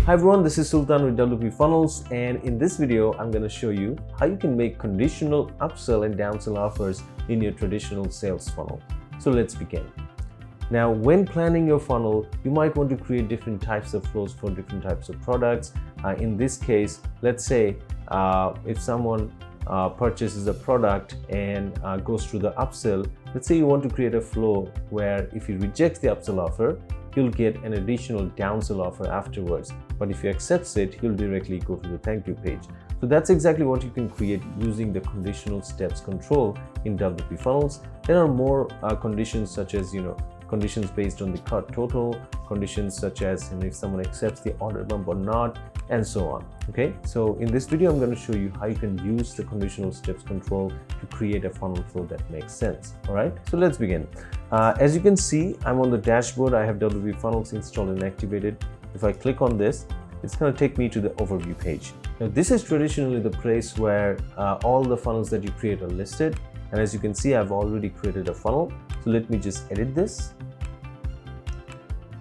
Hi everyone, this is Sultan with WPFunnels, and in this video I'm going to show you how you can make conditional upsell and downsell offers in your traditional sales funnel. So let's begin. Now, when planning your funnel, you might want to create different types of flows for different types of products. In this case, let's say if someone purchases a product and goes through the upsell, let's say you want to create a flow where if he rejects the upsell offer, he'll get an additional downsell offer afterwards. But if he accepts it, he'll directly go to the thank you page. So that's exactly what you can create using the conditional steps control in WPFunnels. There are more conditions such as, conditions based on the cart total, conditions such as if someone accepts the order bump or not, and so on. Okay, so in this video, I'm going to show you how you can use the conditional steps control to create a funnel flow that makes sense. All right, so let's begin. As you can see, I'm on the dashboard. I have WPFunnels installed and activated. If I click on this, it's going to take me to the overview page. Now, this is traditionally the place where all the funnels that you create are listed. And as you can see, I've already created a funnel. So let me just edit this.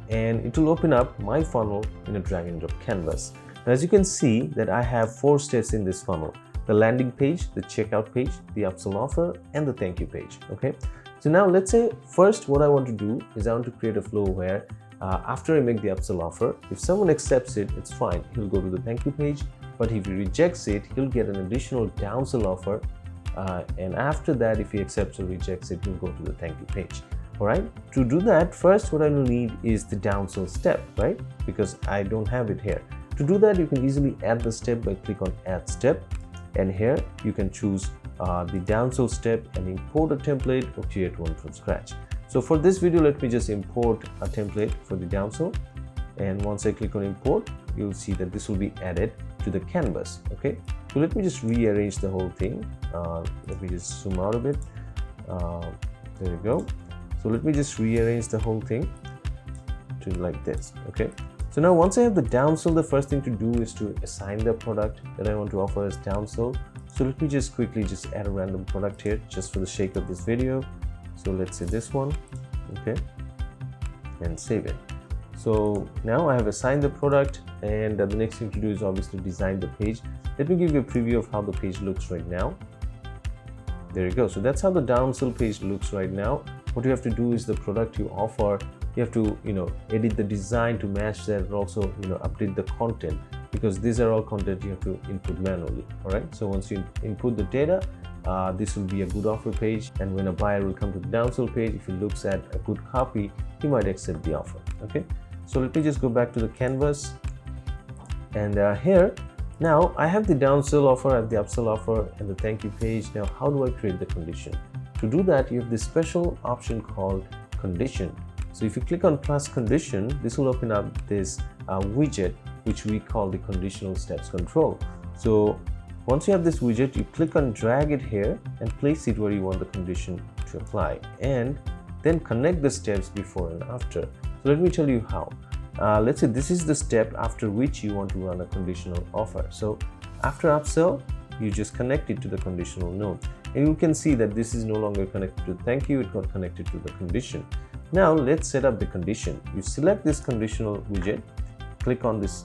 And it will open up my funnel in a drag and drop canvas. Now, as you can see that I have 4 steps in this funnel: the landing page, the checkout page, the upsell offer, and the thank you page. Okay. So now let's say first what I want to do is I want to create a flow where after I make the upsell offer, if someone accepts it, it's fine. He'll go to the thank you page. But if he rejects it, he'll get an additional downsell offer. And after that, if he accepts or rejects it, he'll go to the thank you page. All right. To do that, first what I will need is the downsell step, right? Because I don't have it here. To do that, you can easily add the step by click on add step. And here you can choose the downsell step and import a template or create one from scratch. So for this video, let me just import a template for the downsell. And once I click on import, you'll see that this will be added to the canvas. Okay. So let me just rearrange the whole thing. Let me just zoom out a bit. There we go. So let me just rearrange the whole thing to like this. Okay. So now once I have the downsell, the first thing to do is to assign the product that I want to offer as downsell. So let me just quickly add a random product here just for the sake of this video. So let's say this one, okay, and save it. So now I have assigned the product, and the next thing to do is obviously design the page. Let me give you a preview of how the page looks right now. There you go. So that's how the downsell page looks right now. What you have to do is the product you offer, you have to edit the design to match that, and also update the content, because these are all content you have to input manually. All right, so once you input the data, this will be a good offer page, and when a buyer will come to the downsell page, if he looks at a good copy, he might accept the offer. Okay, so let me just go back to the canvas, and here now I have the downsell offer, I have the upsell offer, and the thank you page. Now how do I create the condition? To do that, you have this special option called condition. So if you click on plus condition, this will open up this widget, which we call the conditional steps control. So once you have this widget, you click on drag it here and place it where you want the condition to apply, and then connect the steps before and after. So let me tell you how. Let's say this is the step after which you want to run a conditional offer. So after upsell, you just connect it to the conditional node, and you can see that this is no longer connected to thank you, it got connected to the condition. Now let's set up the condition. You select this conditional widget, click on this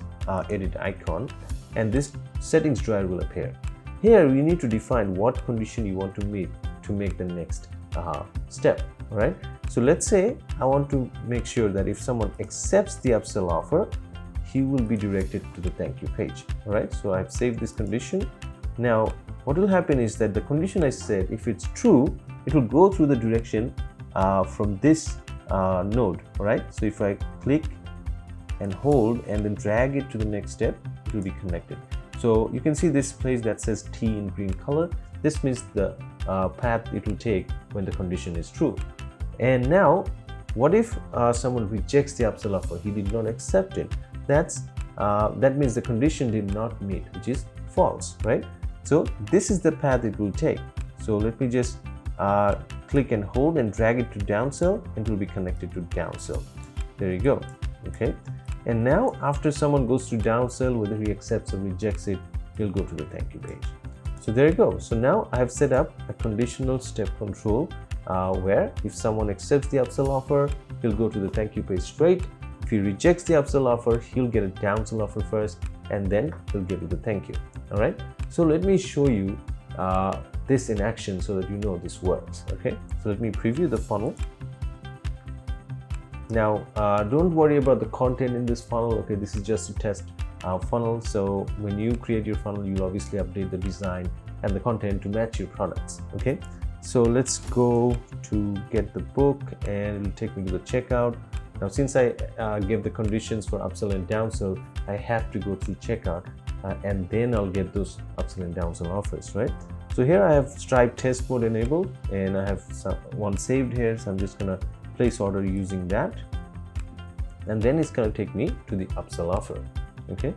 edit icon, and this settings drawer will appear. Here you need to define what condition you want to meet to make the next step. All right. So let's say I want to make sure that if someone accepts the upsell offer, he will be directed to the thank you page. All right. So I've saved this condition. Now what will happen is that the condition I said, if it's true, it will go through the direction from this node. All right. So if I click and hold and then drag it to the next step, it will be connected. So you can see this place that says T in green color. This means the path it will take when the condition is true. And now what if someone rejects the upsell offer? He did not accept it. That means the condition did not meet, which is false, right? So this is the path it will take. So let me just click and hold and drag it to downsell, and it will be connected to downsell. There you go. Okay. And now after someone goes to downsell, whether he accepts or rejects it, he'll go to the thank you page. So there you go. So now I have set up a conditional step control where if someone accepts the upsell offer, he'll go to the thank you page straight. If If he rejects the upsell offer, he'll get a downsell offer first, and then he'll give you the thank you. All right. So let me show you this in action so that you know this works. Okay. So let me preview the funnel. Now, don't worry about the content in this funnel. Okay, this is just a test funnel. So when you create your funnel, you'll obviously update the design and the content to match your products. Okay. So let's go to get the book, and it'll take me to the checkout. Now, since I gave the conditions for upsell and downsell, I have to go through checkout, and then I'll get those upsell and downsell offers, right? So here I have Stripe test mode enabled, and I have one saved here. So I'm just gonna place order using that, and then it's gonna take me to the upsell offer. Okay.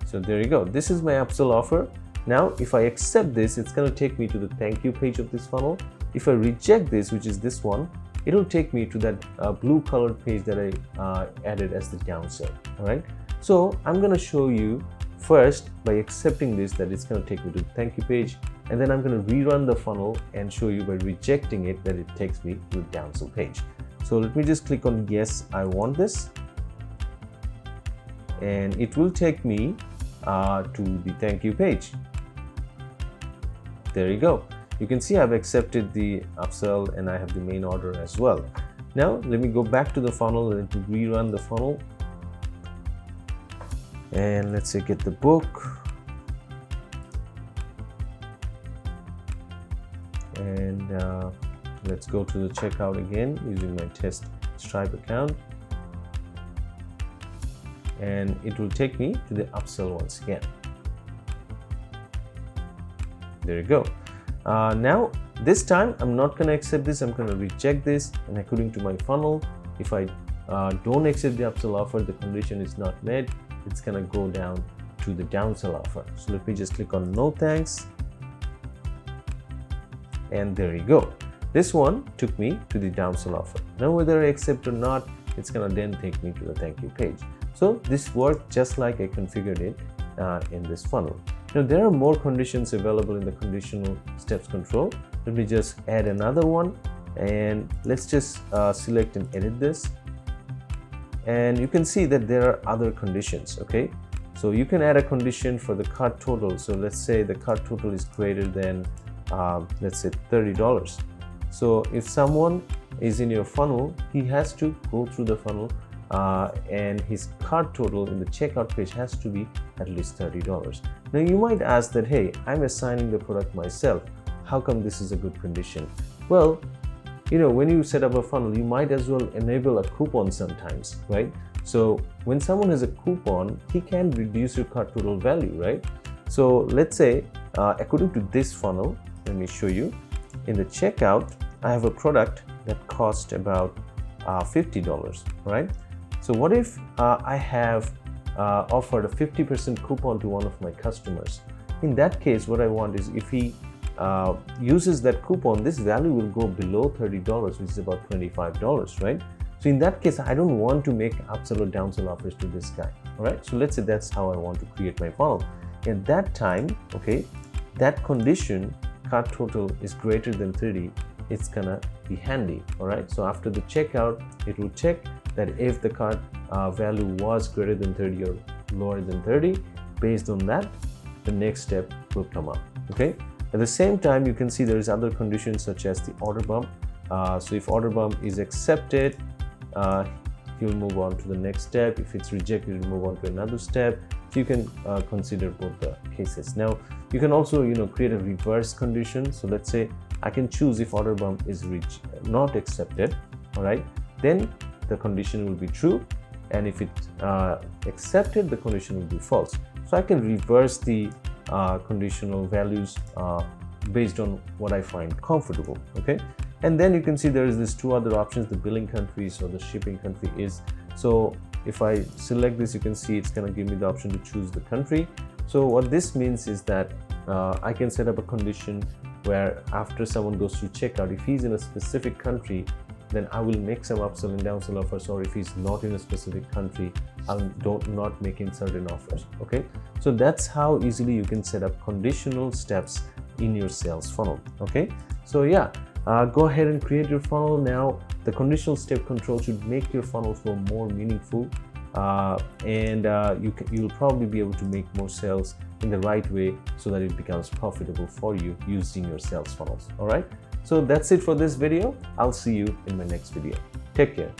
So there you go. This is my upsell offer. Now, if I accept this, it's going to take me to the thank you page of this funnel. If I reject this, which is this one, it'll take me to that blue colored page that I added as the downsell. All right. So I'm going to show you first by accepting this that it's going to take me to the thank you page, and then I'm going to rerun the funnel and show you by rejecting it that it takes me to the downsell page. So let me just click on yes, I want this, and it will take me to the thank you page. There you go. You can see I've accepted the upsell and I have the main order as well. Now let me go back to the funnel and rerun the funnel, and let's say get the book, and let's go to the checkout again using my test Stripe account, and it will take me to the upsell once again. There you go. Now this time I'm not going to accept this. I'm going to reject this, and according to my funnel, if I don't accept the upsell offer, the condition is not met, it's going to go down to the downsell offer. So let me just click on no thanks, and there you go. This one took me to the downsell offer. Now whether I accept or not, it's going to then take me to the thank you page. So this worked just like I configured it in this funnel. Now there are more conditions available in the conditional steps control. Let me just add another one, and let's just select and edit this. And you can see that there are other conditions. Okay, so you can add a condition for the cart total. So let's say the cart total is greater than let's say $30. So if someone is in your funnel, he has to go through the funnel, and his cart total in the checkout page has to be at least $30. Now you might ask that, hey, I'm assigning the product myself, how come this is a good condition? Well, you know, when you set up a funnel, you might as well enable a coupon sometimes, right? So when someone has a coupon, he can reduce your cart total value, right? So let's say according to this funnel, let me show you. In the checkout, I have a product that cost about $50, right? So what if I have offered a 50% coupon to one of my customers? In that case, what I want is if he uses that coupon, this value will go below $30, which is about $25, right? So in that case, I don't want to make upsell or downsell offers to this guy, all right? So let's say that's how I want to create my funnel. At that time, okay, that condition, cart total is greater than 30, it's gonna be handy, all right? So after the checkout, it will check that if the cart value was greater than 30 or lower than 30, based on that, the next step will come up, okay? At the same time, you can see there is other conditions such as the order bump. So if order bump is accepted, you'll move on to the next step. If it's rejected, you'll move on to another step. So you can consider both the cases. Now, you can also, create a reverse condition. So let's say I can choose if order bump is not accepted, all right? Then the condition will be true, and if it's accepted, the condition will be false. So I can reverse the conditional values based on what I find comfortable, okay? And then you can see there is this two other options, the billing country, so the shipping country is. So if I select this, you can see it's going to give me the option to choose the country. So what this means is that I can set up a condition where after someone goes through checkout, if he's in a specific country, then I will make some upsell and downsell offers, or if he's not in a specific country, I'll not make in certain offers, okay? So that's how easily you can set up conditional steps in your sales funnel, okay? So yeah, go ahead and create your funnel. Now The conditional step control should make your funnel flow more meaningful, and you'll probably be able to make more sales in the right way so that it becomes profitable for you using your sales funnels. All right, so that's it for this video. I'll see you in my next video. Take care.